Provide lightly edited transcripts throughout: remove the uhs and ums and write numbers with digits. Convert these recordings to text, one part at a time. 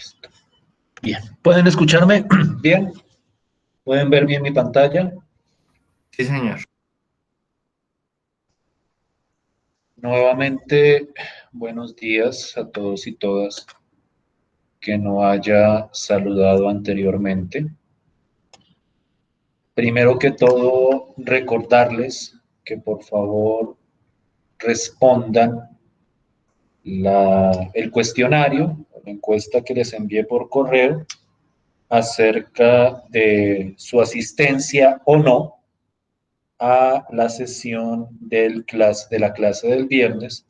Listo. Bien. ¿Pueden escucharme? Bien. ¿Pueden ver bien mi pantalla? Sí, señor. Nuevamente, buenos días a todos y todas que no haya saludado anteriormente. Primero que todo, recordarles que por favor respondan el cuestionario, la encuesta que les envié por correo acerca de su asistencia o no a la sesión de la clase del viernes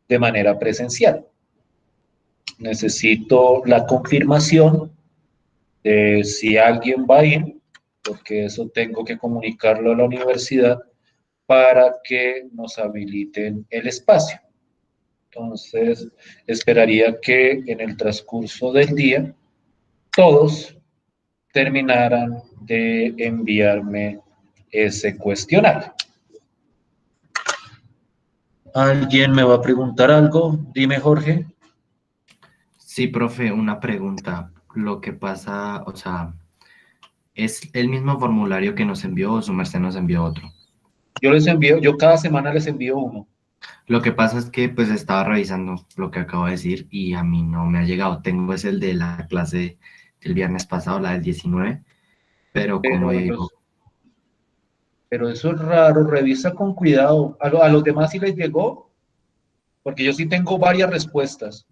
de manera presencial. Necesito la confirmación de si alguien va a ir, porque eso tengo que comunicarlo a la universidad para que nos habiliten el espacio. Entonces, esperaría que en el transcurso del día todos terminaran de enviarme ese cuestionario. ¿Alguien me va a preguntar algo? Dime, Jorge. Sí, profe, una pregunta. Lo que pasa, o sea, ¿es el mismo formulario que nos envió o su merced nos envió otro? Yo cada semana les envío uno. Lo que pasa es que pues estaba revisando lo que acabo de decir y a mí no me ha llegado. Tengo es el de la clase del viernes pasado, la del 19, pero como Pero, digo, pero eso es raro, revisa con cuidado. A los demás sí les llegó, porque yo sí tengo varias respuestas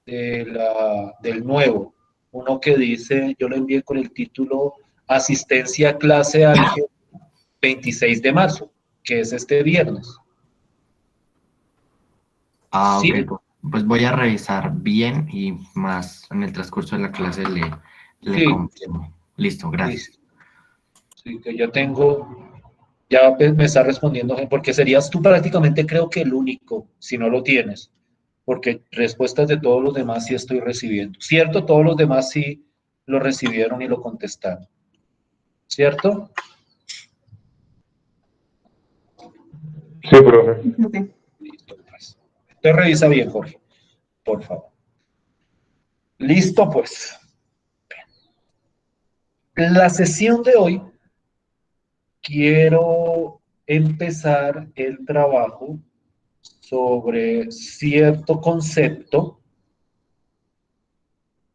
del nuevo. Uno que dice, yo lo envié con el título Asistencia a clase álgebra 26 de marzo, que es este viernes. ok, Sí, pues voy a revisar bien y más en el transcurso de la clase le sí, confirmo. Listo, gracias. listo. Sí, que ya tengo, ya me está respondiendo, porque serías tú prácticamente creo que el único, si no lo tienes, porque respuestas de todos los demás sí estoy recibiendo. ¿Cierto? Todos los demás sí lo recibieron y lo contestaron. ¿Cierto? Sí, profe. Listo, pues. Te revisa bien, Jorge, por favor. Listo, pues. La sesión de hoy quiero empezar el trabajo sobre cierto concepto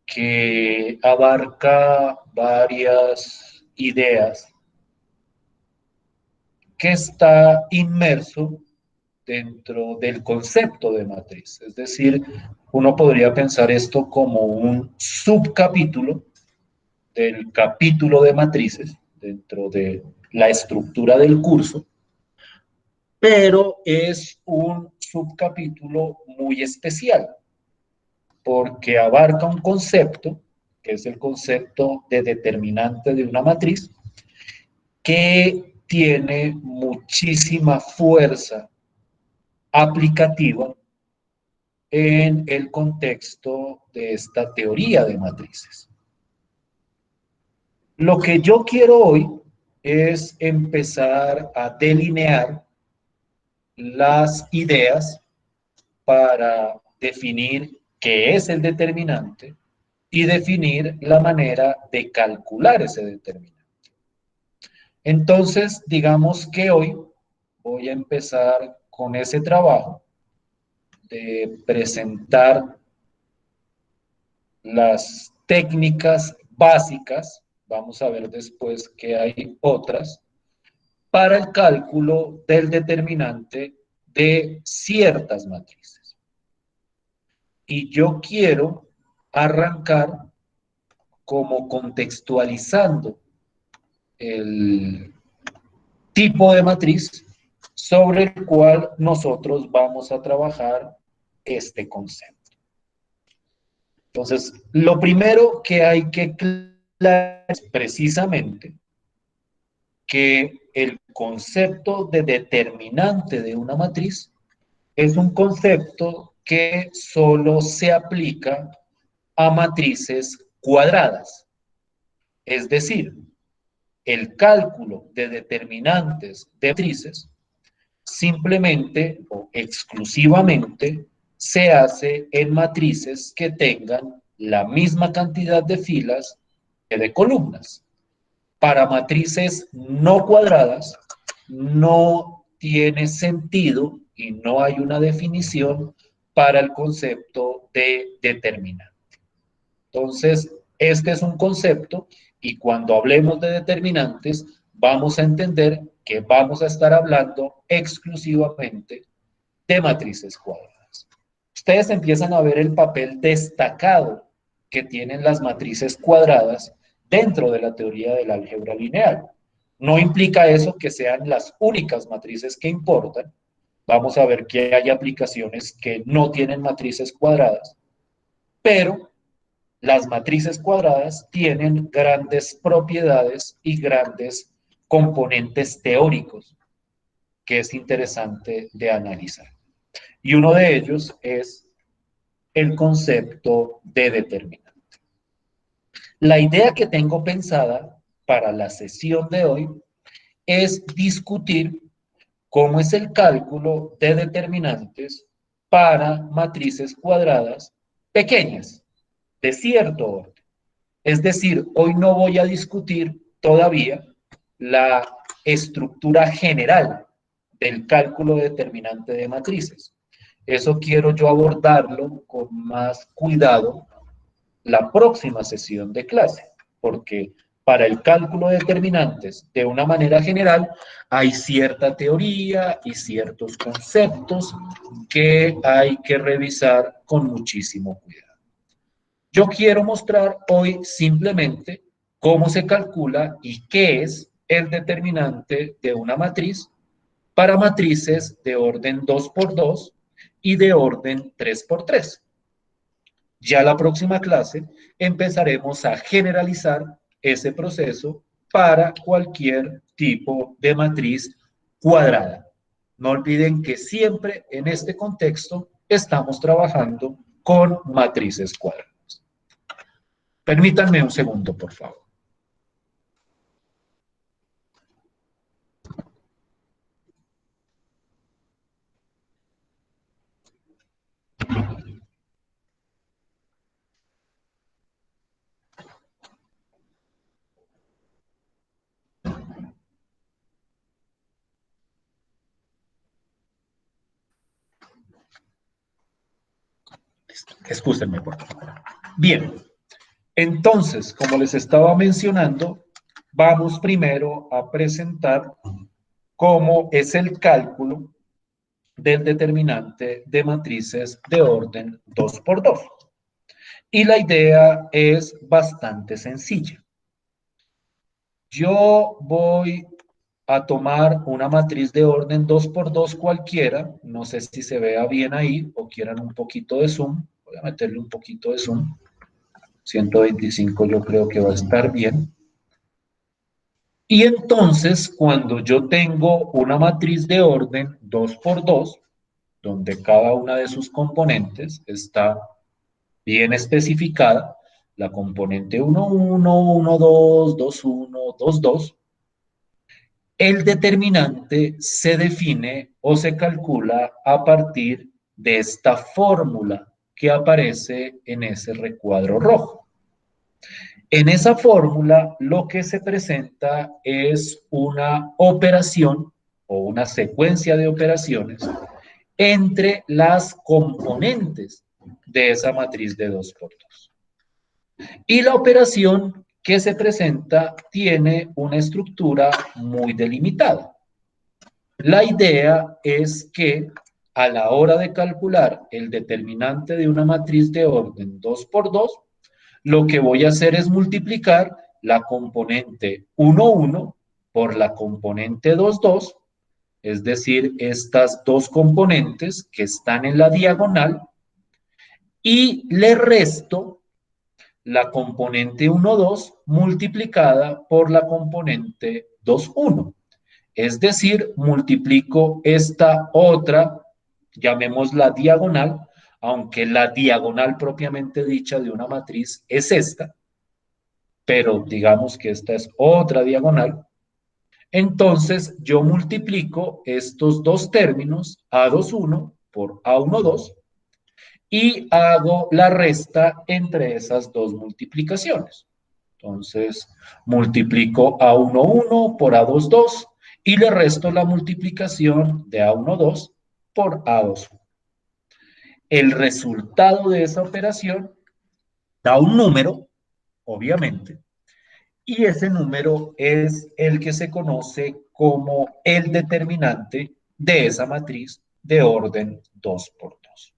que abarca varias ideas que está inmerso dentro del concepto de matriz. Es decir, uno podría pensar esto como un subcapítulo del capítulo de matrices dentro de la estructura del curso, pero es un subcapítulo muy especial porque abarca un concepto, que es el concepto de determinante de una matriz, que tiene muchísima fuerza aplicativa en el contexto de esta teoría de matrices. Lo que yo quiero hoy es empezar a delinear las ideas para definir qué es el determinante y definir la manera de calcular ese determinante. Entonces, digamos que hoy voy a empezar con ese trabajo de presentar las técnicas básicas, vamos a ver después que hay otras, para el cálculo del determinante de ciertas matrices. Y yo quiero arrancar como contextualizando el tipo de matriz sobre el cual nosotros vamos a trabajar este concepto. Entonces, lo primero que hay que aclarar es precisamente que el concepto de determinante de una matriz es un concepto que solo se aplica a matrices cuadradas. Es decir, el cálculo de determinantes de matrices simplemente o exclusivamente se hace en matrices que tengan la misma cantidad de filas que de columnas. Para matrices no cuadradas no tiene sentido y no hay una definición para el concepto de determinante. Entonces, este es un concepto y cuando hablemos de determinantes vamos a entender que vamos a estar hablando exclusivamente de matrices cuadradas. Ustedes empiezan a ver el papel destacado que tienen las matrices cuadradas dentro de la teoría del álgebra lineal. No implica eso que sean las únicas matrices que importan. Vamos a ver que hay aplicaciones que no tienen matrices cuadradas, pero las matrices cuadradas tienen grandes propiedades y grandes componentes teóricos que es interesante de analizar. Y uno de ellos es el concepto de determinante. La idea que tengo pensada para la sesión de hoy es discutir cómo es el cálculo de determinantes para matrices cuadradas pequeñas, de cierto orden. Es decir, hoy no voy a discutir todavía la estructura general del cálculo determinante de matrices. Eso quiero yo abordarlo con más cuidado la próxima sesión de clase, porque para el cálculo de determinantes, de una manera general, hay cierta teoría y ciertos conceptos que hay que revisar con muchísimo cuidado. Yo quiero mostrar hoy simplemente cómo se calcula y qué es el determinante de una matriz para matrices de orden 2 por 2 y de orden 3 por 3. Ya la próxima clase empezaremos a generalizar ese proceso para cualquier tipo de matriz cuadrada. No olviden que siempre en este contexto estamos trabajando con matrices cuadradas. Permítanme un segundo, por favor. Excúsenme, por favor. Bien, entonces, como les estaba mencionando, vamos primero a presentar cómo es el cálculo del determinante de matrices de orden 2 por 2. Y la idea es bastante sencilla. Yo voy a tomar una matriz de orden 2 por 2 cualquiera, no sé si se vea bien ahí o quieran un poquito de zoom, voy a meterle un poquito de zoom, 125 yo creo que va a estar bien. Y entonces, cuando yo tengo una matriz de orden 2 por 2, donde cada una de sus componentes está bien especificada, la componente 1, 1, 1, 2, 2, 1, 2, 2, el determinante se define o se calcula a partir de esta fórmula que aparece en ese recuadro rojo. En esa fórmula lo que se presenta es una operación o una secuencia de operaciones entre las componentes de esa matriz de 2 por 2. Y la operación que se presenta tiene una estructura muy delimitada. La idea es que a la hora de calcular el determinante de una matriz de orden 2 por 2, lo que voy a hacer es multiplicar la componente 1, 1 por la componente 2, 2, es decir, estas dos componentes que están en la diagonal, y le resto la componente 1, 2 multiplicada por la componente 2, 1. Es decir, multiplico esta otra, llamémosla diagonal, aunque la diagonal propiamente dicha de una matriz es esta, pero digamos que esta es otra diagonal. Entonces, yo multiplico estos dos términos, A2, 1 por A1, 2, y hago la resta entre esas dos multiplicaciones. Entonces, multiplico A1, 1 por A2, 2 y le resto la multiplicación de A1, 2 por A2. El resultado de esa operación da un número, obviamente, y ese número es el que se conoce como el determinante de esa matriz de orden 2 por 2.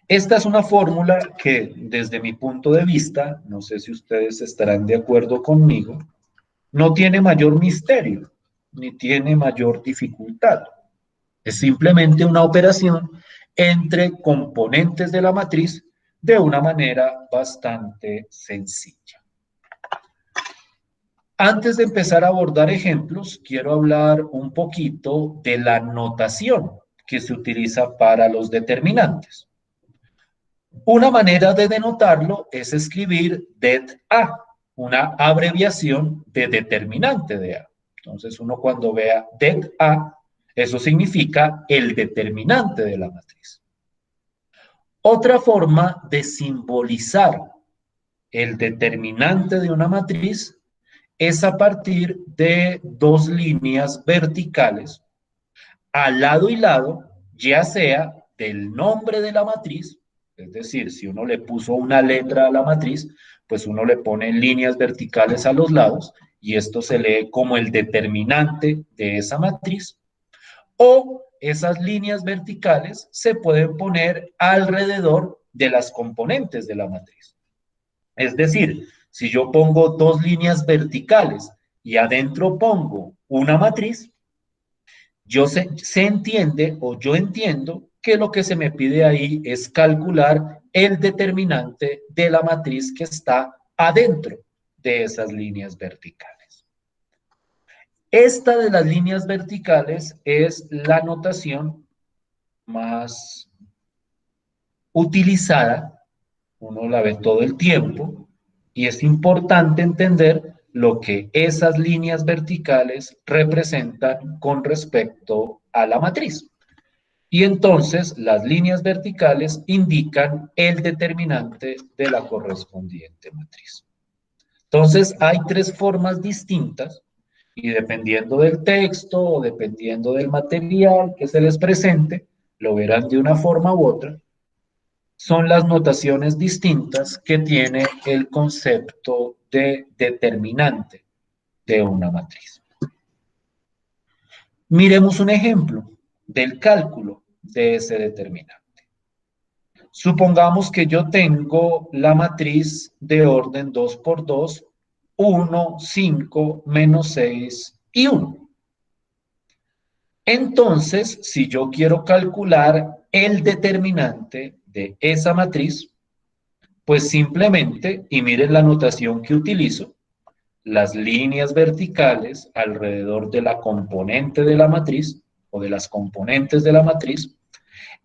Esta es una fórmula que, desde mi punto de vista, no sé si ustedes estarán de acuerdo conmigo, no tiene mayor misterio, ni tiene mayor dificultad. Es simplemente una operación entre componentes de la matriz de una manera bastante sencilla. Antes de empezar a abordar ejemplos, quiero hablar un poquito de la notación que se utiliza para los determinantes. Una manera de denotarlo es escribir det-A, una abreviación de determinante de A. Entonces, uno cuando vea det-A, eso significa el determinante de la matriz. Otra forma de simbolizar el determinante de una matriz es a partir de dos líneas verticales, al lado y lado, ya sea del nombre de la matriz, es decir, si uno le puso una letra a la matriz, pues uno le pone líneas verticales a los lados y esto se lee como el determinante de esa matriz, o esas líneas verticales se pueden poner alrededor de las componentes de la matriz. Es decir, si yo pongo dos líneas verticales y adentro pongo una matriz, se entiende o yo entiendo que lo que se me pide ahí es calcular el determinante de la matriz que está adentro de esas líneas verticales. Esta de las líneas verticales es la notación más utilizada, uno la ve todo el tiempo, y es importante entender lo que esas líneas verticales representan con respecto a la matriz. Y entonces las líneas verticales indican el determinante de la correspondiente matriz. Entonces hay tres formas distintas y dependiendo del texto o dependiendo del material que se les presente, lo verán de una forma u otra, son las notaciones distintas que tiene el concepto de determinante de una matriz. Miremos un ejemplo del cálculo de ese determinante. Supongamos que yo tengo la matriz de orden 2 por 2, 1, 5, menos 6 y 1. Entonces, si yo quiero calcular el determinante de esa matriz, pues simplemente, y miren la notación que utilizo, las líneas verticales alrededor de la componente de la matriz o de las componentes de la matriz,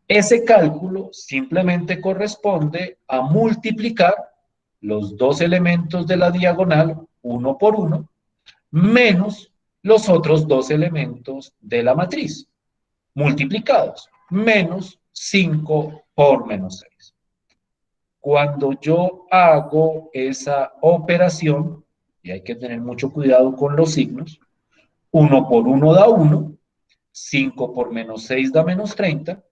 ese cálculo simplemente corresponde a multiplicar los dos elementos de la diagonal, uno por uno, menos los otros dos elementos de la matriz, multiplicados, menos 5 por menos 6. Cuando yo hago esa operación, y hay que tener mucho cuidado con los signos, 1 por 1 da 1, 5 por menos 6 da menos 30,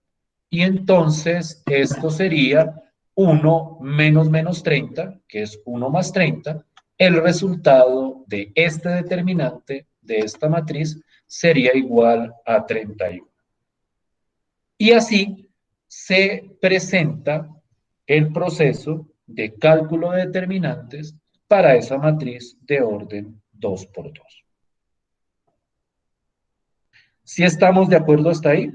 y entonces esto sería 1 menos menos 30, que es 1 más 30, el resultado de este determinante de esta matriz sería igual a 31. Y así se presenta el proceso de cálculo de determinantes para esa matriz de orden 2 por 2. ¿Sí estamos de acuerdo hasta ahí?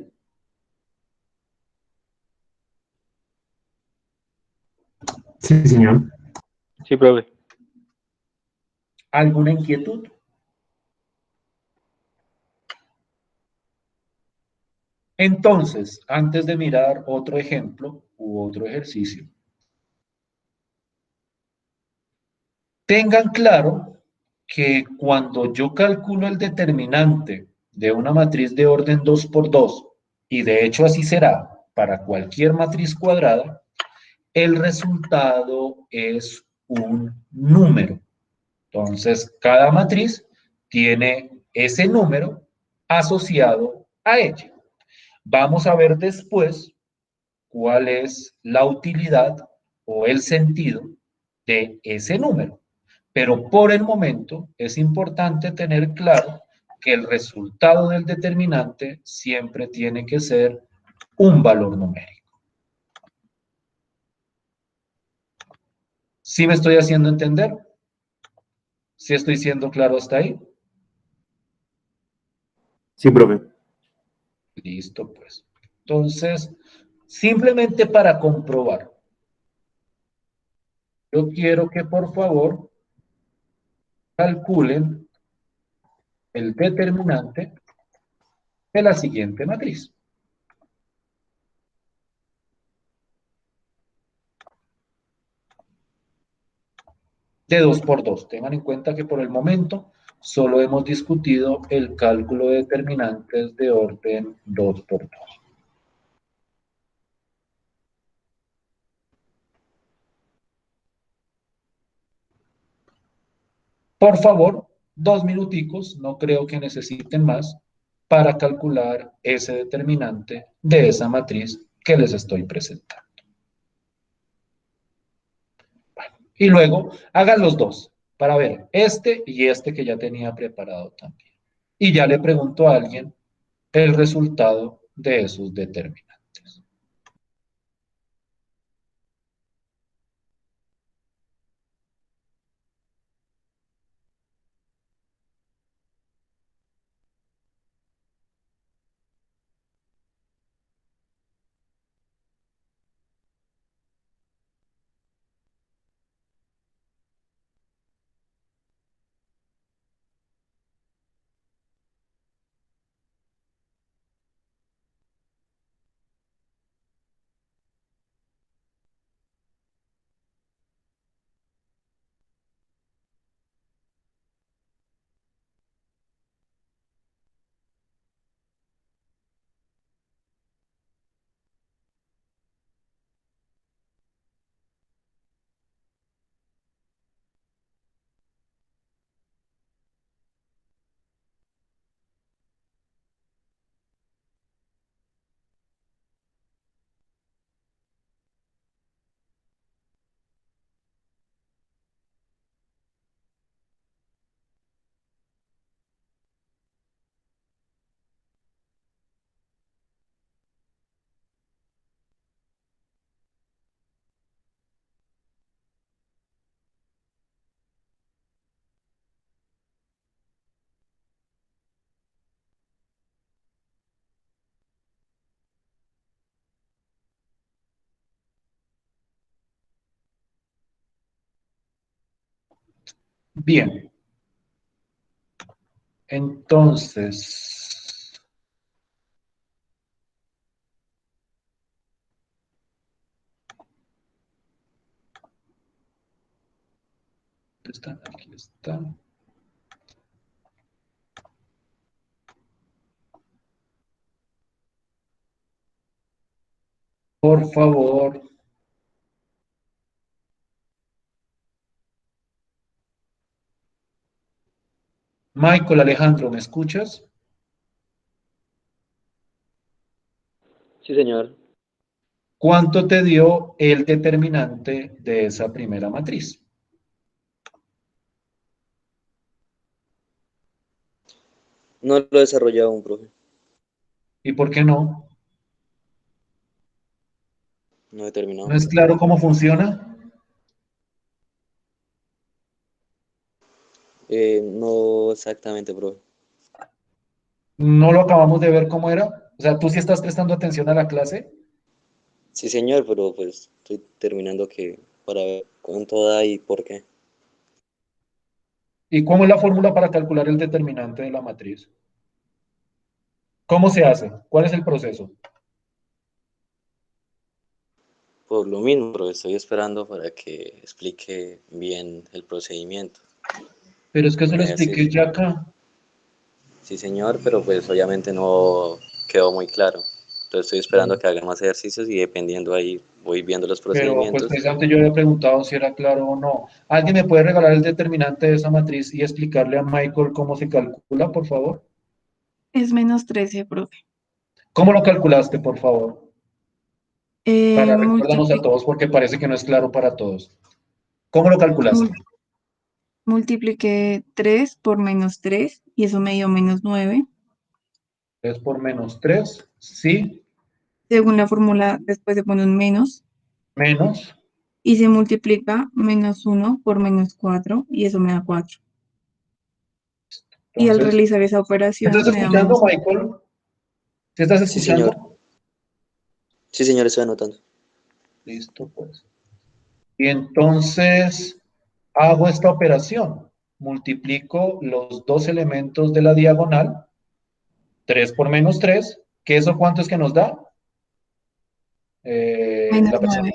Sí, señor. Sí, profe. ¿Alguna inquietud? Entonces, antes de mirar otro ejemplo u otro ejercicio, tengan claro que cuando yo calculo el determinante de una matriz de orden 2 por 2, y de hecho así será, para cualquier matriz cuadrada, el resultado es un número. Entonces, cada matriz tiene ese número asociado a ella. Vamos a ver después cuál es la utilidad o el sentido de ese número. Pero por el momento es importante tener claro que el resultado del determinante siempre tiene que ser un valor numérico. ¿Sí me estoy haciendo entender? ¿Sí estoy siendo claro hasta ahí? Sí, profe. Listo, pues. Entonces, simplemente para comprobar, yo quiero que por favor calculen el determinante de la siguiente matriz. De 2 por 2. Tengan en cuenta que por el momento solo hemos discutido el cálculo de determinantes de orden 2 por 2. Por favor, 2 minuticos, no creo que necesiten más, para calcular ese determinante de esa matriz que les estoy presentando. Bueno, y luego hagan los dos para ver este y este que ya tenía preparado también. Y ya le pregunto a alguien el resultado de esos determinantes. Bien, entonces, ¿dónde están? Aquí están. Por favor. Michael Alejandro, ¿me escuchas? Sí, señor. ¿Cuánto te dio el determinante de esa primera matriz? No lo he desarrollado aún, profe. ¿Y por qué no? No he ¿No terminado. es claro cómo funciona? No exactamente, profe. ¿No lo acabamos de ver cómo era? O sea, ¿tú sí estás prestando atención a la clase? Sí, señor, pero pues estoy terminando que para ver cuánto da y por qué. ¿Y cómo es la fórmula para calcular el determinante de la matriz? ¿Cómo se hace? ¿Cuál es el proceso? Por lo mismo, profe, estoy esperando para que explique bien el procedimiento. Pero es que eso lo Me expliqué decir, ya acá. sí, señor, pero pues obviamente no quedó muy claro. Entonces estoy esperando a que hagan más ejercicios y dependiendo ahí voy viendo los Pero pues procedimientos. precisamente yo había preguntado si era claro o no. ¿Alguien me puede regalar el determinante de esa matriz y explicarle a Michael cómo se calcula, por favor? Es menos 13, profe. ¿Cómo lo calculaste, por favor? Para recuérdanos a Multipli- todos porque parece que no es claro para todos. ¿Cómo lo calculaste? mul- multipliqué 3 por menos 3 y eso me dio menos 9. 3 por menos 3, sí, Según la fórmula, después se pone un menos menos. y se multiplica menos 1 por menos 4 y eso me da 4. Y al Entonces, realizar esa ¿estás operación me da escuchando, menos. Michael? ¿Sí estás Sí, señor. escuchando? Sí, señor, estoy anotando. Listo, pues. Y entonces hago esta operación. Multiplico los dos elementos de la diagonal, 3 por menos 3, ¿que eso cuánto es que nos da? Menos La persona. 9.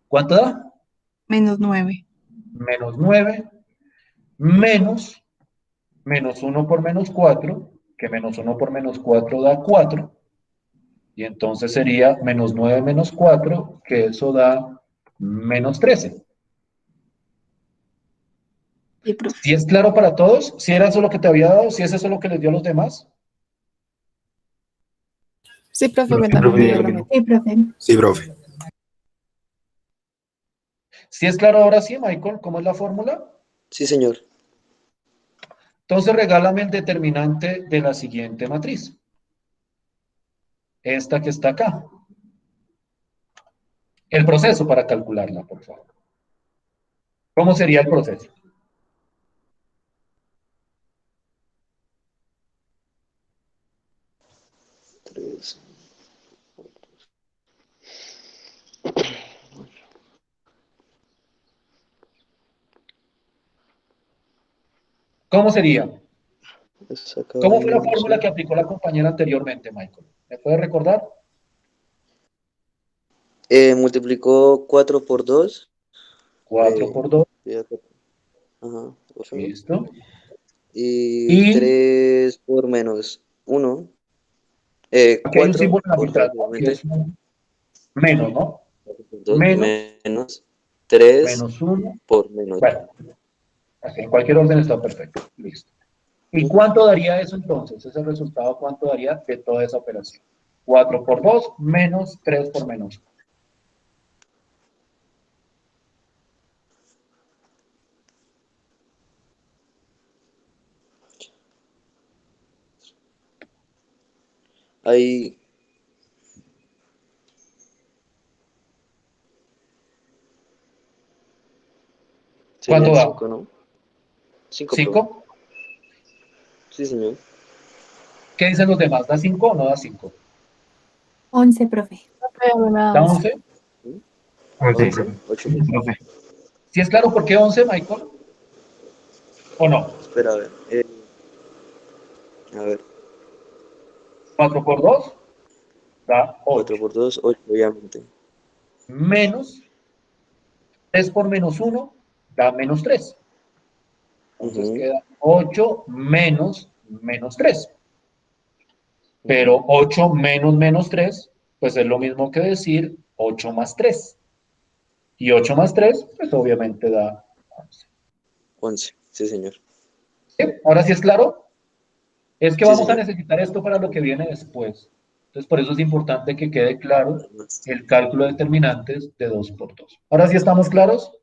¿Cuánto da? Menos 9. Menos 9, menos 1 por menos 4, que menos 1 por menos 4 da 4, y entonces sería menos 9 menos 4, que eso da menos 13. Sí, profe. ¿Si es claro para todos? ¿Si era eso lo que te había dado? ¿Si es eso lo que les dio a los demás? Sí, profe, Profe, también me dio profe, lo mismo. Sí, profe. Sí, profe. ¿Si es claro ahora sí, Michael? ¿Cómo es la fórmula? Sí, señor. Entonces regálame el determinante de la siguiente matriz. Esta que está acá. El proceso para calcularla, por favor. ¿Cómo sería el proceso? Tres. ¿Cómo sería? Saca ¿Cómo fue la fórmula 11. que aplicó la compañera anteriormente, Michael? ¿Me puede recordar? Multiplicó 4 por 2. 4 por 2, Ajá, 8. listo. Y Y 3 por menos 1. aquí hay un 4 símbolo en la por mitad, 2, ¿no? Que obviamente. es un menos, ¿no? 4 por 2 Menos, menos 3 menos 1. por menos. Bueno, así, en cualquier orden está perfecto. Listo. ¿Y cuánto daría eso entonces? Ese resultado, ¿cuánto daría de toda esa operación? 4 por 2 menos 3 por menos 1. Ahí. ¿Cuánto Serían da? 5, ¿no? 5, profe. ¿5? Sí, señor. ¿Qué dicen los demás? ¿Da 5 o no da 5? 11, profe. Profe, a mí me da ¿Da 11. 11? 11, 11. profe. 8. Profe. ¿Sí es claro por qué 11, Michael? ¿O no? Espera, a ver. A ver. 4 por 2 da 4 8. por 2, 8, obviamente. Menos 3 por menos 1 da menos 3. Entonces Ujú, queda 8 menos menos 3. ujú. Pero 8 menos menos 3, pues es lo mismo que decir 8 más 3. Y 8 más 3, pues obviamente da 11. 11. Sí, señor. ¿Sí? ¿Ahora sí es claro? Es que Sí, vamos a señor. necesitar esto para lo que viene después. Entonces, por eso es importante que quede claro Además, el cálculo de determinantes de 2 por 2. ¿Ahora sí estamos claros?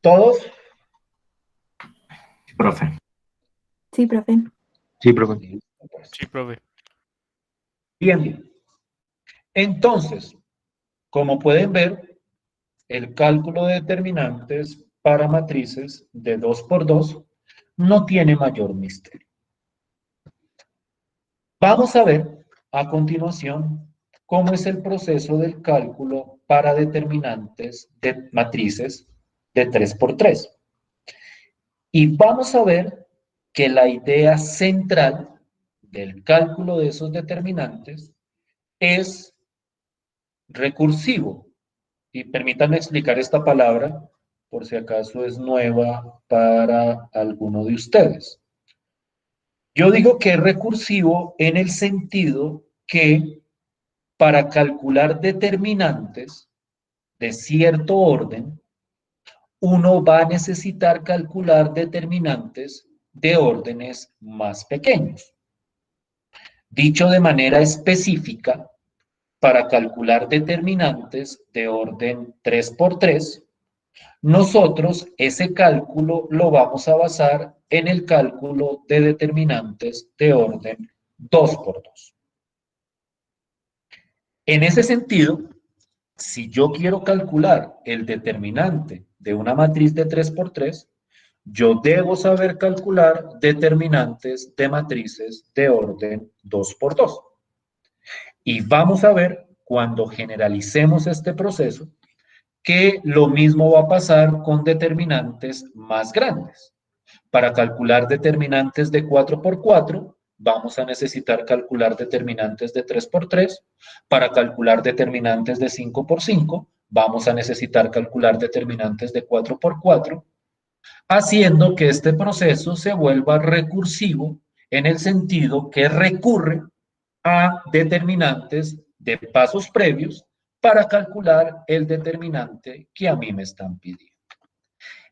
¿Todos? Profe. Sí, profe. Sí, profe. Listo, pues. Sí, profe. Bien, bien. Entonces, como pueden ver, el cálculo de determinantes para matrices de 2 por 2 no tiene mayor misterio. Vamos a ver a continuación cómo es el proceso del cálculo para determinantes de matrices de 3 por 3. Y vamos a ver que la idea central del cálculo de esos determinantes es recursivo. Y permítanme explicar esta palabra por si acaso es nueva para alguno de ustedes. Yo digo que es recursivo en el sentido que para calcular determinantes de cierto orden, uno va a necesitar calcular determinantes de órdenes más pequeños. Dicho de manera específica, para calcular determinantes de orden 3 por 3, nosotros ese cálculo lo vamos a basar en el cálculo de determinantes de orden 2 por 2. En ese sentido, si yo quiero calcular el determinante de una matriz de 3 por 3, yo debo saber calcular determinantes de matrices de orden 2 por 2. Y vamos a ver, cuando generalicemos este proceso, que lo mismo va a pasar con determinantes más grandes. Para calcular determinantes de 4 por 4, vamos a necesitar calcular determinantes de 3 por 3. Para calcular determinantes de 5 por 5, vamos a necesitar calcular determinantes de 4 por 4, haciendo que este proceso se vuelva recursivo en el sentido que recurre a determinantes de pasos previos para calcular el determinante que a mí me están pidiendo.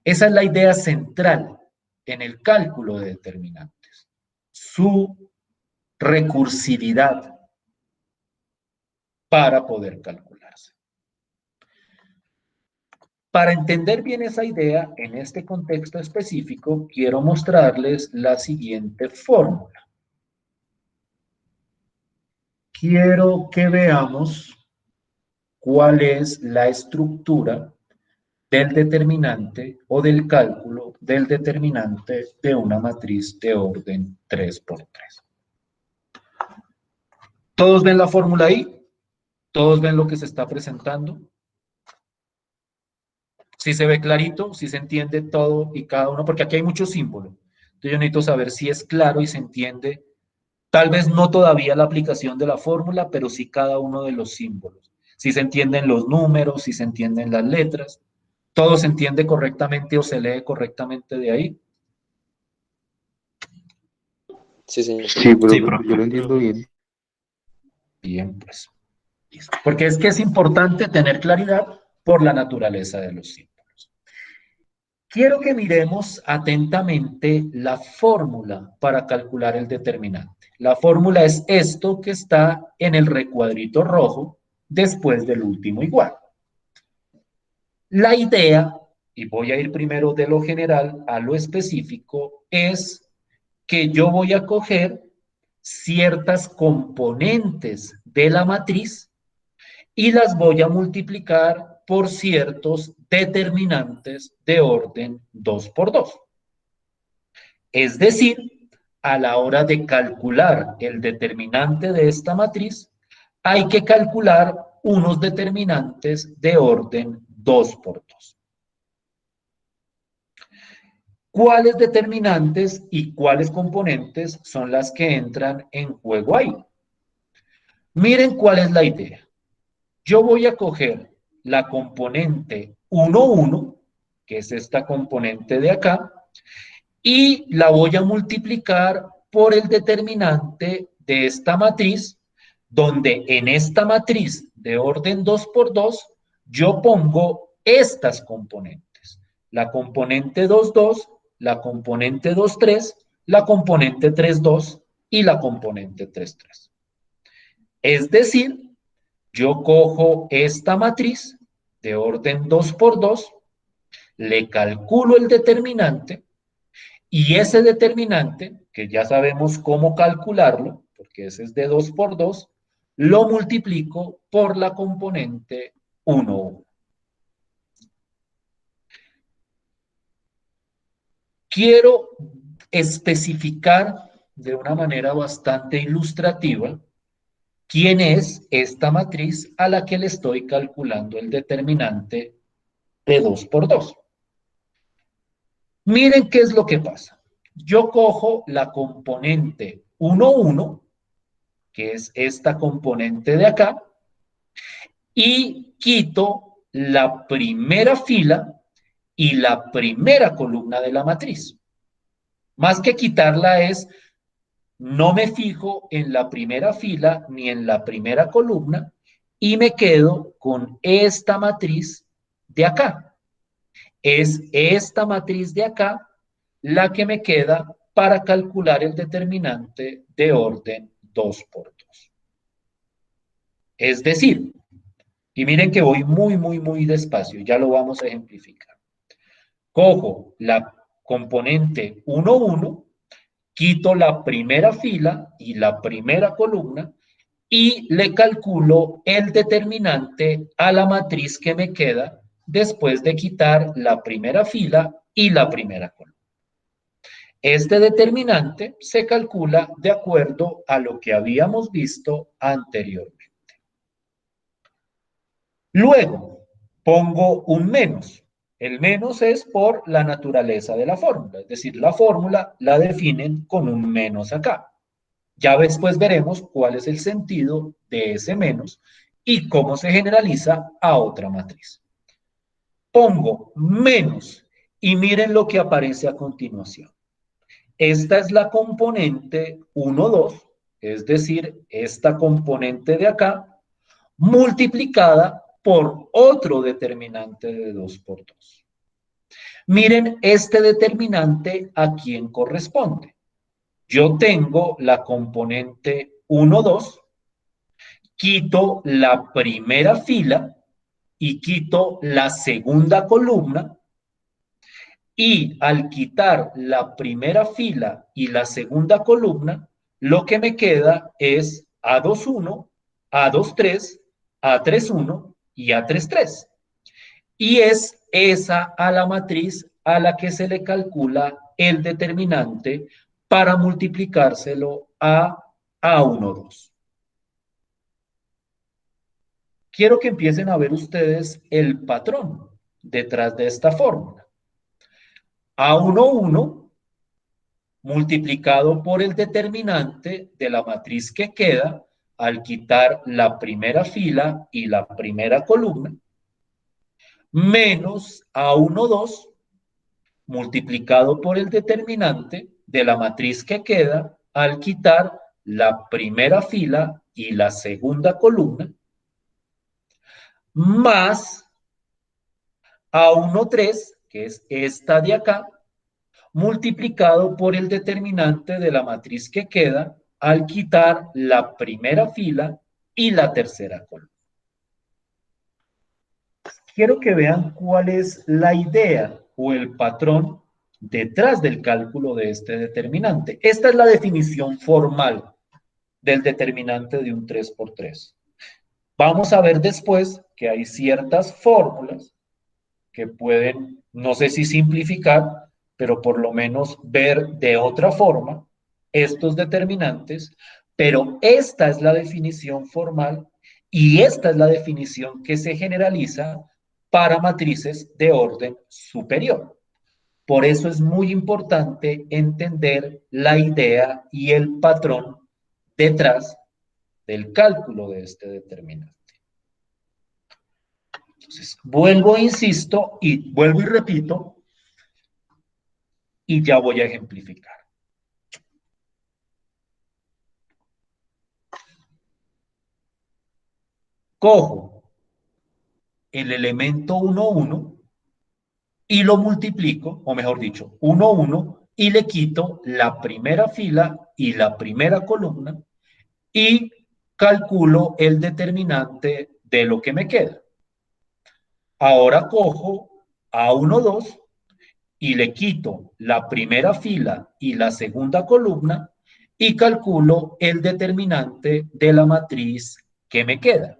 Esa es la idea central en el cálculo de determinantes, su recursividad para poder calcularse. Para entender bien esa idea, en este contexto específico, quiero mostrarles la siguiente fórmula. Quiero que veamos cuál es la estructura del determinante o del cálculo del determinante de una matriz de orden 3 por 3. ¿Todos ven la fórmula ahí? ¿Todos ven lo que se está presentando? ¿Sí se ve clarito? ¿Sí se entiende todo y cada uno? Porque aquí hay muchos símbolos. Entonces yo necesito saber si es claro y se entiende. Tal vez no todavía la aplicación de la fórmula, pero sí cada uno de los símbolos. Si se entienden los números, si se entienden las letras. ¿Todo se entiende correctamente o se lee correctamente de ahí? Sí, señor. Sí, pero Sí, profe. yo lo entiendo bien. Bien, pues. Listo. Porque es que es importante tener claridad por la naturaleza de los símbolos. Quiero que miremos atentamente la fórmula para calcular el determinante. La fórmula es esto que está en el recuadrito rojo después del último igual. La idea, y voy a ir primero de lo general a lo específico, es que yo voy a coger ciertas componentes de la matriz y las voy a multiplicar por ciertos determinantes de orden 2 por 2. Es decir, a la hora de calcular el determinante de esta matriz, hay que calcular unos determinantes de orden 2 por 2. ¿Cuáles determinantes y cuáles componentes son las que entran en juego ahí? Miren cuál es la idea. Yo voy a coger la componente 1, 1, que es esta componente de acá, y la voy a multiplicar por el determinante de esta matriz, donde en esta matriz de orden 2 por 2, yo pongo estas componentes. La componente 2, 2, la componente 2, 3, la componente 3, 2 y la componente 3, 3. Es decir, yo cojo esta matriz de orden 2 por 2, le calculo el determinante y ese determinante, que ya sabemos cómo calcularlo, porque ese es de 2 por 2, lo multiplico por la componente 1, 1. Quiero especificar de una manera bastante ilustrativa quién es esta matriz a la que le estoy calculando el determinante de 2 por 2. Miren qué es lo que pasa. Yo cojo la componente 1, 1, que es esta componente de acá, y quito la primera fila y la primera columna de la matriz. Más que quitarla es no me fijo en la primera fila ni en la primera columna y me quedo con esta matriz de acá. Es esta matriz de acá la que me queda para calcular el determinante de orden 2 por 2. Es decir, y miren que voy muy despacio, ya lo vamos a ejemplificar. Cojo la componente 1, 1, quito la primera fila y la primera columna y le calculo el determinante a la matriz que me queda después de quitar la primera fila y la primera columna. Este determinante se calcula de acuerdo a lo que habíamos visto anteriormente. Luego, pongo un menos. El menos es por la naturaleza de la fórmula, es decir, la fórmula la definen con un menos acá. Ya después veremos cuál es el sentido de ese menos y cómo se generaliza a otra matriz. Pongo menos y miren lo que aparece a continuación. Esta es la componente 1, 2, es decir, esta componente de acá, multiplicada por otro determinante de 2 por 2. Miren este determinante a quién corresponde. Yo tengo la componente 1, 2, quito la primera fila y quito la segunda columna, y al quitar la primera fila y la segunda columna, lo que me queda es A21, A23, A31 y A33. Y es esa a la matriz a la que se le calcula el determinante para multiplicárselo a A12. Quiero que empiecen a ver ustedes el patrón detrás de esta fórmula. A11 multiplicado por el determinante de la matriz que queda al quitar la primera fila y la primera columna, menos A12 multiplicado por el determinante de la matriz que queda al quitar la primera fila y la segunda columna, más A13, que es esta de acá, multiplicado por el determinante de la matriz que queda al quitar la primera fila y la tercera columna. Quiero que vean cuál es la idea o el patrón detrás del cálculo de este determinante. Esta es la definición formal del determinante de un 3 por 3. Vamos a ver después que hay ciertas fórmulas que pueden, no sé si simplificar, pero por lo menos ver de otra forma estos determinantes, pero esta es la definición formal y esta es la definición que se generaliza para matrices de orden superior. Por eso es muy importante entender la idea y el patrón detrás del cálculo de este determinante. Entonces, vuelvo, insisto, y vuelvo y repito, y ya voy a ejemplificar. Cojo el elemento 1, 1 y lo multiplico, o mejor dicho, 1, 1, y le quito la primera fila y la primera columna y calculo el determinante de lo que me queda. Ahora cojo A1, 2 y le quito la primera fila y la segunda columna y calculo el determinante de la matriz que me queda.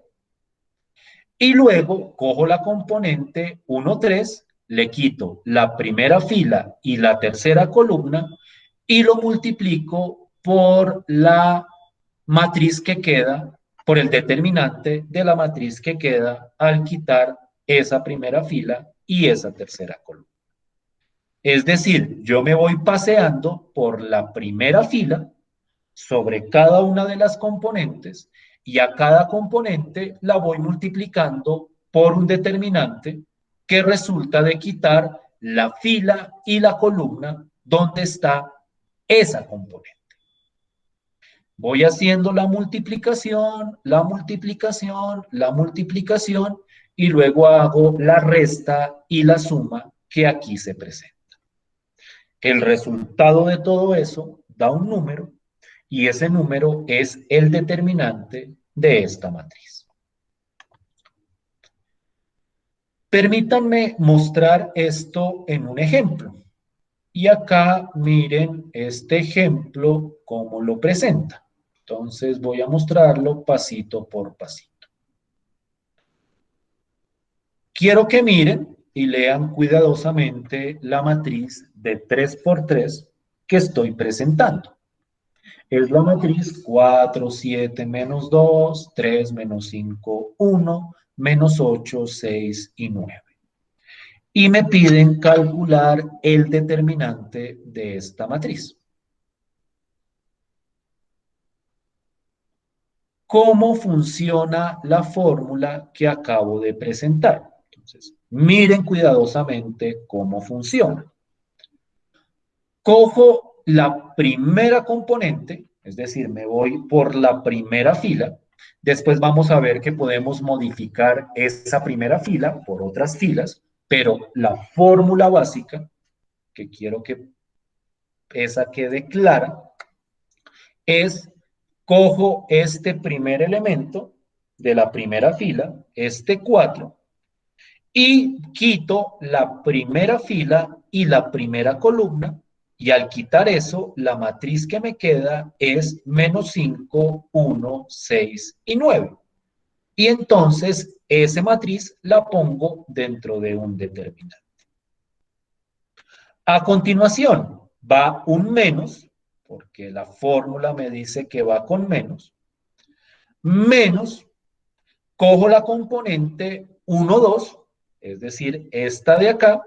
Y luego cojo la componente 1, 3, le quito la primera fila y la tercera columna y lo multiplico por la matriz que queda, por el determinante de la matriz que queda al quitar esa primera fila y esa tercera columna. Es decir, yo me voy paseando por la primera fila sobre cada una de las componentes y a cada componente la voy multiplicando por un determinante que resulta de quitar la fila y la columna donde está esa componente. Voy haciendo la multiplicación, la multiplicación, la multiplicación, y luego hago la resta y la suma que aquí se presenta. El resultado de todo eso da un número, y ese número es el determinante de esta matriz. Permítanme mostrar esto en un ejemplo. Y acá miren este ejemplo cómo lo presenta. Entonces voy a mostrarlo pasito por pasito. Quiero que miren y lean cuidadosamente la matriz de 3 por 3 que estoy presentando. Es la matriz 4, 7, menos 2, 3, menos 5, 1, menos 8, 6 y 9. Y me piden calcular el determinante de esta matriz. ¿Cómo funciona la fórmula que acabo de presentar? Entonces, miren cuidadosamente cómo funciona. Cojo la primera componente, es decir, me voy por la primera fila. Después vamos a ver que podemos modificar esa primera fila por otras filas, pero la fórmula básica, que quiero que esa quede clara, es cojo este primer elemento de la primera fila, este 4, y quito la primera fila y la primera columna, y al quitar eso, la matriz que me queda es menos 5, 1, 6 y 9. Y entonces, esa matriz la pongo dentro de un determinante. A continuación, va un menos, porque la fórmula me dice que va con menos, cojo la componente 1, 2, es decir, esta de acá,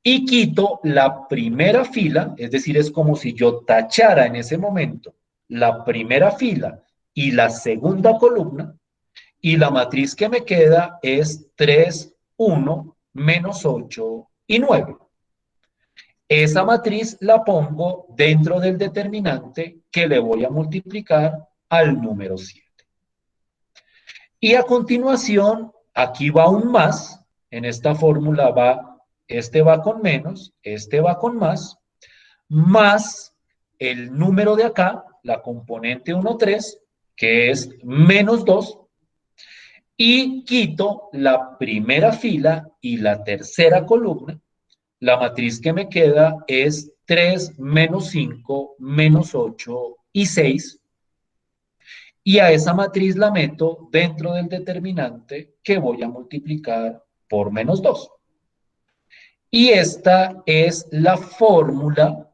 y quito la primera fila, es decir, es como si yo tachara en ese momento la primera fila y la segunda columna, y la matriz que me queda es 3, 1, menos 8 y 9. Esa matriz la pongo dentro del determinante que le voy a multiplicar al número 7. Y a continuación, aquí va un más, en esta fórmula va, este va con menos, este va con más el número de acá, la componente 1, 3, que es menos 2, y quito la primera fila y la tercera columna. La matriz que me queda es 3, menos 5, menos 8 y 6. Y a esa matriz la meto dentro del determinante que voy a multiplicar por menos 2. Y esta es la fórmula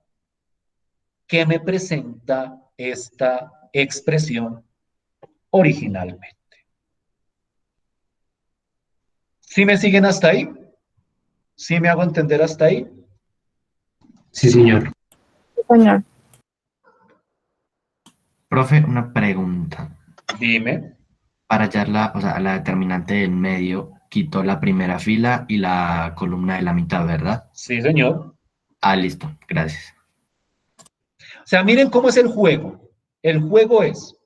que me presenta esta expresión originalmente. ¿Sí me siguen hasta ahí? ¿Sí me hago entender hasta ahí? Sí, señor. Señor. Profe, una pregunta. Dime. Para hallar la determinante del medio, quito la primera fila y la columna de la mitad, ¿verdad? Sí, señor. Ah, listo, gracias. O sea, miren cómo es el juego. El juego es,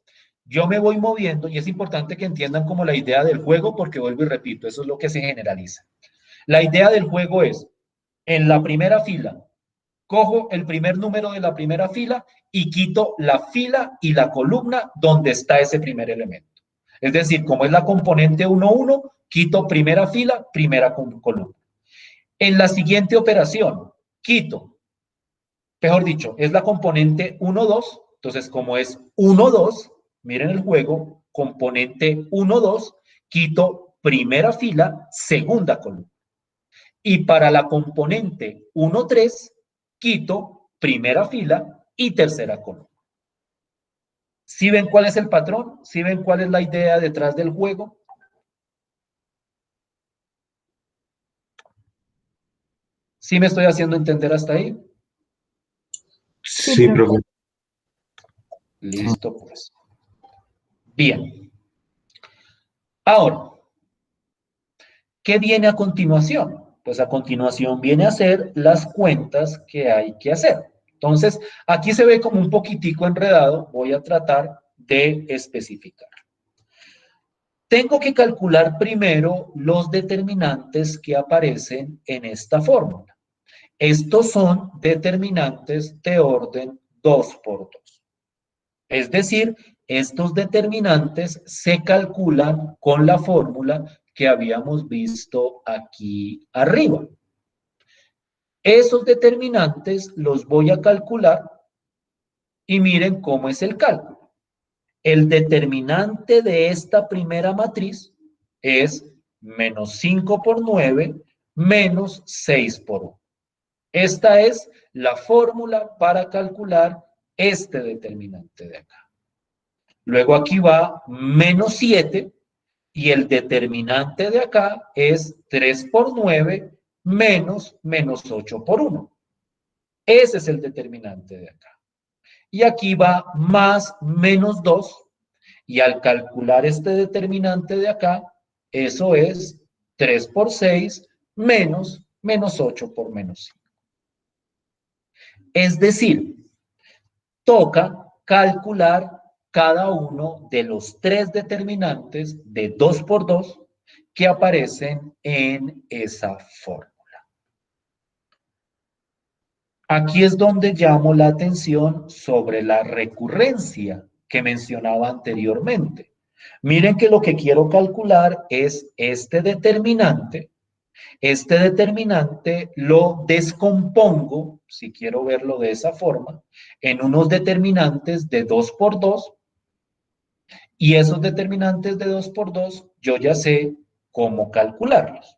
yo me voy moviendo, y es importante que entiendan como la idea del juego, porque vuelvo y repito, eso es lo que se generaliza. La idea del juego es, en la primera fila, cojo el primer número de la primera fila y quito la fila y la columna donde está ese primer elemento. Es decir, como es la componente 1, 1, quito primera fila, primera columna. En la siguiente operación, quito, mejor dicho, es la componente 1, 2, entonces como es 1, 2, miren el juego, componente 1, 2, quito primera fila, segunda columna. Y para la componente 1, 3, quito primera fila y tercera columna. ¿Sí ven cuál es el patrón? ¿Sí ven cuál es la idea detrás del juego? ¿Sí me estoy haciendo entender hasta ahí? Sí, profe. Listo, pues. Bien. Ahora, ¿qué viene a continuación? Pues a continuación viene a ser las cuentas que hay que hacer. Entonces, aquí se ve como un poquitico enredado, voy a tratar de especificar. Tengo que calcular primero los determinantes que aparecen en esta fórmula. Estos son determinantes de orden 2 por 2. Es decir, estos determinantes se calculan con la fórmula que habíamos visto aquí arriba. Esos determinantes los voy a calcular y miren cómo es el cálculo. El determinante de esta primera matriz es menos 5 por 9 menos 6 por 1. Esta es la fórmula para calcular este determinante de acá. Luego aquí va menos 7 y el determinante de acá es 3 por 9 menos 8 por 1. Ese es el determinante de acá. Y aquí va más menos 2 y al calcular este determinante de acá, eso es 3 por 6 menos 8 por menos 5. Es decir, toca calcular cada uno de los 3 determinantes de 2 por 2 que aparecen en esa fórmula. Aquí es donde llamo la atención sobre la recurrencia que mencionaba anteriormente. Miren que lo que quiero calcular es este determinante. Este determinante lo descompongo, si quiero verlo de esa forma, en unos determinantes de 2 por 2. Y esos determinantes de 2 por 2, yo ya sé cómo calcularlos.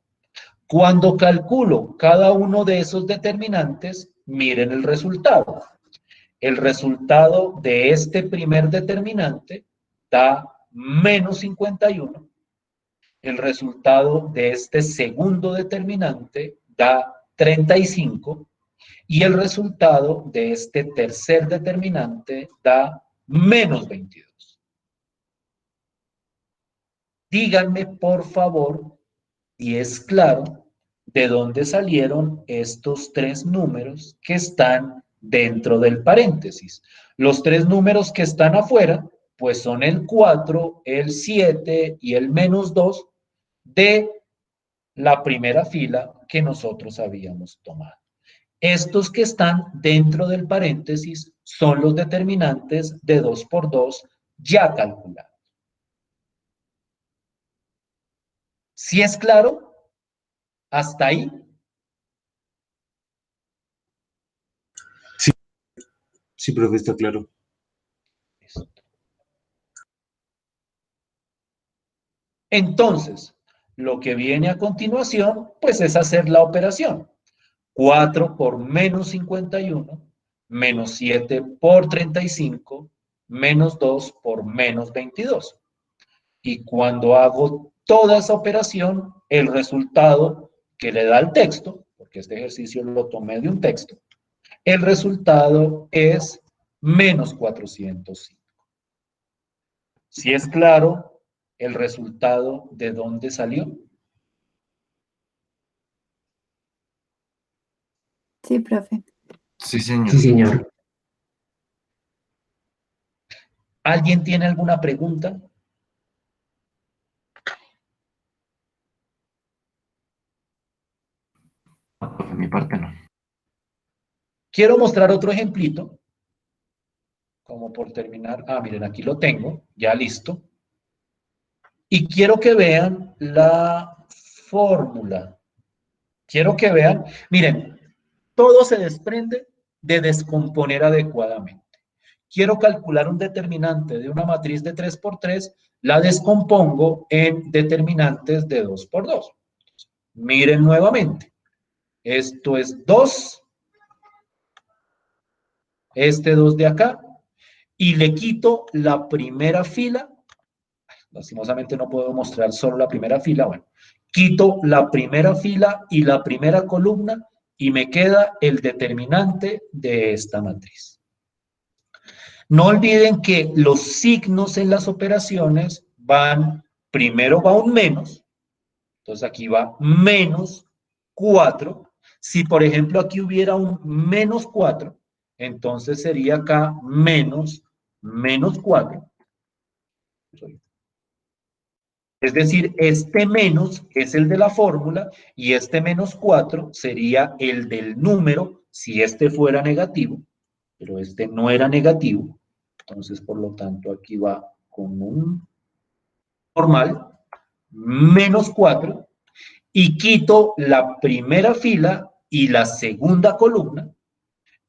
Cuando calculo cada uno de esos determinantes, miren el resultado. El resultado de este primer determinante da menos 51. El resultado de este segundo determinante da 35. Y el resultado de este tercer determinante da menos 22. Díganme, por favor, si es claro de dónde salieron estos 3 números que están dentro del paréntesis. Los 3 números que están afuera, pues son el 4, el 7 y el menos 2 de la primera fila que nosotros habíamos tomado. Estos que están dentro del paréntesis son los determinantes de 2 por 2 ya calculados. ¿Sí es claro? ¿Hasta ahí? Sí, profe, está claro. Entonces, lo que viene a continuación, pues es hacer la operación. 4 por menos 51, menos 7 por 35, menos 2 por menos 22. Y cuando hago toda esa operación, el resultado que le da el texto, porque este ejercicio lo tomé de un texto, el resultado es menos 405. Si es claro el resultado de dónde salió. Sí, profe. Sí, señor. Sí, señor. ¿Alguien tiene alguna pregunta? Por mi parte no. Quiero mostrar otro ejemplito, como por terminar. Ah, miren, aquí lo tengo, ya listo. Y quiero que vean la fórmula. Quiero que vean, miren, todo se desprende de descomponer adecuadamente. Quiero calcular un determinante de una matriz de 3 por 3, la descompongo en determinantes de 2 por 2. Miren nuevamente. Esto es 2. Este 2 de acá. Y le quito la primera fila. Lastimosamente no puedo mostrar solo la primera fila. Bueno, quito la primera fila y la primera columna y me queda el determinante de esta matriz. No olviden que los signos en las operaciones van, primero va un menos, entonces aquí va menos 4. Si por ejemplo aquí hubiera un menos 4, entonces sería acá menos 4. Es decir, este menos es el de la fórmula y este menos 4 sería el del número si este fuera negativo, pero este no era negativo. Entonces, por lo tanto, aquí va con un normal, menos 4, y quito la primera fila y la segunda columna,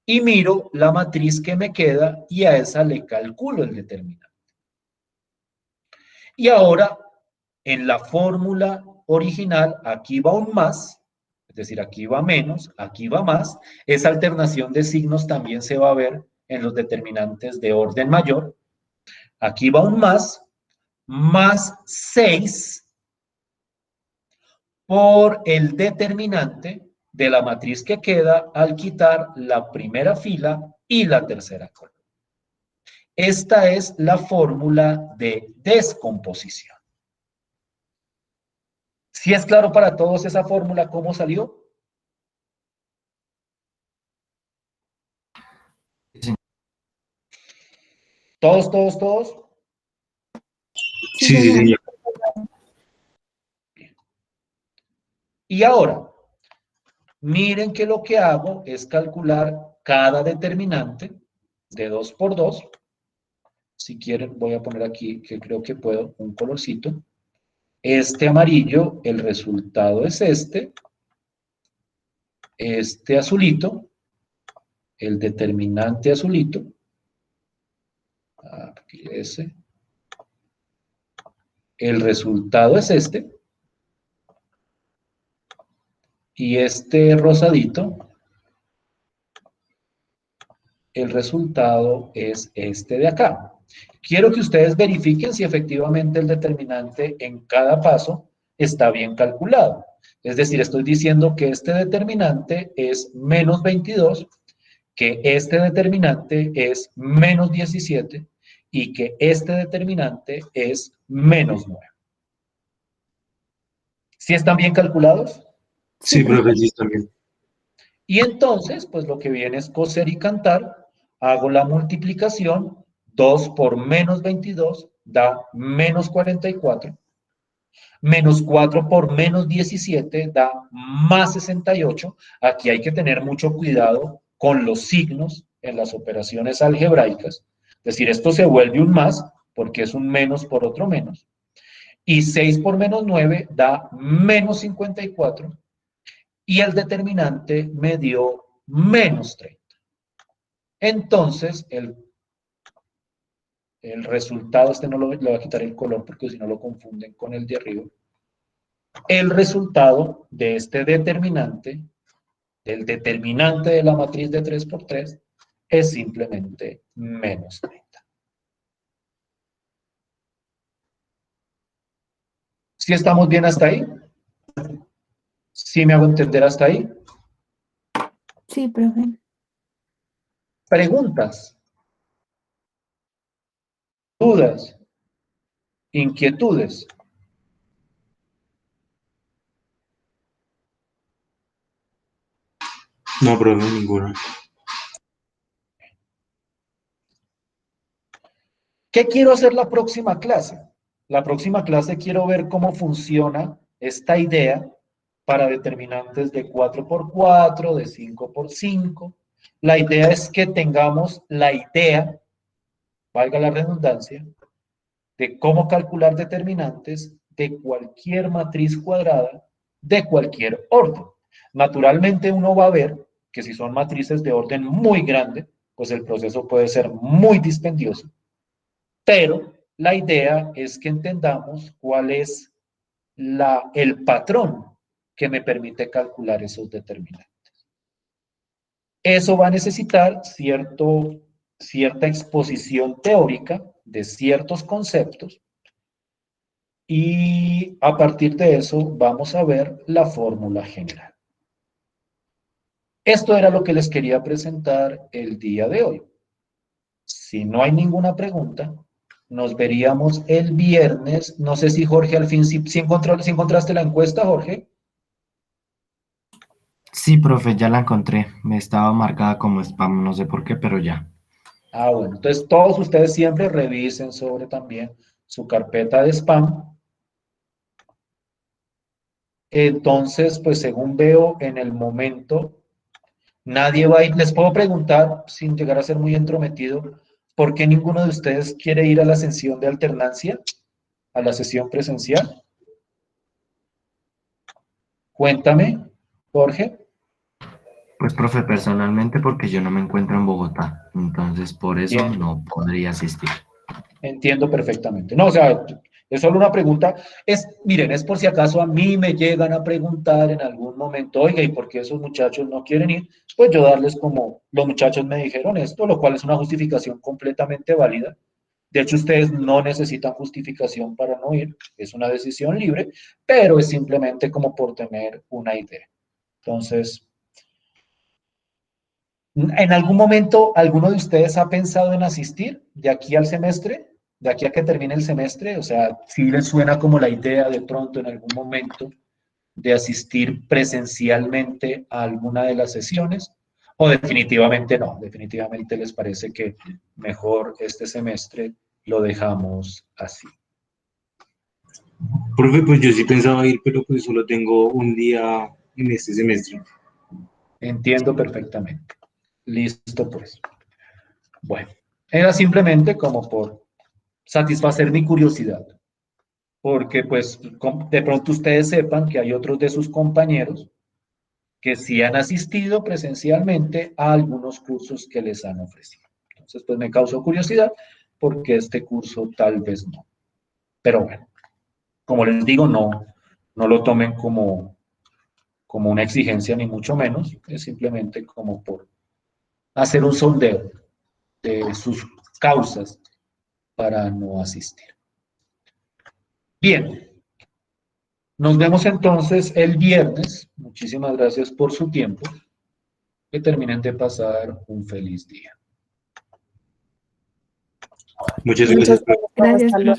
y miro la matriz que me queda y a esa le calculo el determinante. Y ahora, en la fórmula original, aquí va un más, es decir, aquí va menos, aquí va más. Esa alternación de signos también se va a ver en los determinantes de orden mayor. Aquí va un más 6 por el determinante de la matriz que queda al quitar la primera fila y la tercera columna. Esta es la fórmula de descomposición. ¿Sí es claro para todos esa fórmula cómo salió? Sí. ¿Todos? Sí, sí, señor. Y ahora, miren que lo que hago es calcular cada determinante de 2 por 2. Si quieren, voy a poner aquí, que creo que puedo, un colorcito. Este amarillo, el resultado es este azulito, el determinante azulito, aquí ese, el resultado es este, y este rosadito, el resultado es este de acá. Quiero que ustedes verifiquen si efectivamente el determinante en cada paso está bien calculado. Es decir, estoy diciendo que este determinante es menos 22, que este determinante es menos 17 y que este determinante es menos 9. ¿Sí están bien calculados? Sí, profe, sí, también. Y entonces, pues lo que viene es coser y cantar. Hago la multiplicación. 2 por menos 22 da menos 44. Menos 4 por menos 17 da más 68. Aquí hay que tener mucho cuidado con los signos en las operaciones algebraicas. Es decir, esto se vuelve un más porque es un menos por otro menos. Y 6 por menos 9 da menos 54. Y el determinante me dio menos 30. Entonces, el resultado, este no le voy a quitar el color porque si no lo confunden con el de arriba. El resultado de este determinante, del determinante de la matriz de 3 por 3, es simplemente menos 30. ¿Sí estamos bien hasta ahí? ¿Sí me hago entender hasta ahí? Sí, profe. Preguntas, dudas, inquietudes. No, profe, ninguna. ¿Qué quiero hacer la próxima clase? La próxima clase quiero ver cómo funciona esta idea para determinantes de 4 por 4, de 5 por 5. La idea es que tengamos la idea, valga la redundancia, de cómo calcular determinantes de cualquier matriz cuadrada de cualquier orden. Naturalmente uno va a ver que si son matrices de orden muy grande, pues el proceso puede ser muy dispendioso. Pero la idea es que entendamos cuál es el patrón que me permite calcular esos determinantes. Eso va a necesitar cierta exposición teórica de ciertos conceptos y a partir de eso vamos a ver la fórmula general. Esto era lo que les quería presentar el día de hoy. Si no hay ninguna pregunta, nos veríamos el viernes. No sé si Jorge al fin, si encontraste la encuesta, Jorge. Sí, profe, ya la encontré. Me estaba marcada como spam, no sé por qué, pero ya. Ah, bueno, entonces todos ustedes siempre revisen sobre también su carpeta de spam. Entonces, pues según veo en el momento, nadie va a ir. Les puedo preguntar, sin llegar a ser muy entrometido, ¿por qué ninguno de ustedes quiere ir a la sesión de alternancia, a la sesión presencial? Cuéntame, Jorge. Pues, profe, personalmente porque yo no me encuentro en Bogotá, entonces por eso Entiendo, no podría asistir. entiendo perfectamente. No, o sea, es solo una pregunta. Miren, es por si acaso a mí me llegan a preguntar en algún momento, oiga, ¿y por qué esos muchachos no quieren ir? Pues yo darles como los muchachos me dijeron esto, lo cual es una justificación completamente válida. De hecho, ustedes no necesitan justificación para no ir, es una decisión libre, pero es simplemente como por tener una idea. Entonces, ¿en algún momento alguno de ustedes ha pensado en asistir de aquí al semestre? De aquí a que termine el semestre, o sea, si les suena como la idea de pronto en algún momento de asistir presencialmente a alguna de las sesiones, o definitivamente no, definitivamente les parece que mejor este semestre lo dejamos así. Profe, pues yo sí pensaba ir, pero pues solo tengo un día en este semestre. Entiendo perfectamente. Listo, pues. Bueno, era simplemente como por satisfacer mi curiosidad, porque pues de pronto ustedes sepan que hay otros de sus compañeros que sí han asistido presencialmente a algunos cursos que les han ofrecido. Entonces, pues me causó curiosidad porque este curso tal vez no. Pero bueno, como les digo, no lo tomen como una exigencia ni mucho menos, es simplemente como por hacer un sondeo de sus causas para no asistir. Bien, nos vemos entonces el viernes. Muchísimas gracias por su tiempo. Que terminen de pasar un feliz día. Muchas Muchas gracias, profe. gracias, Hasta luego. profe.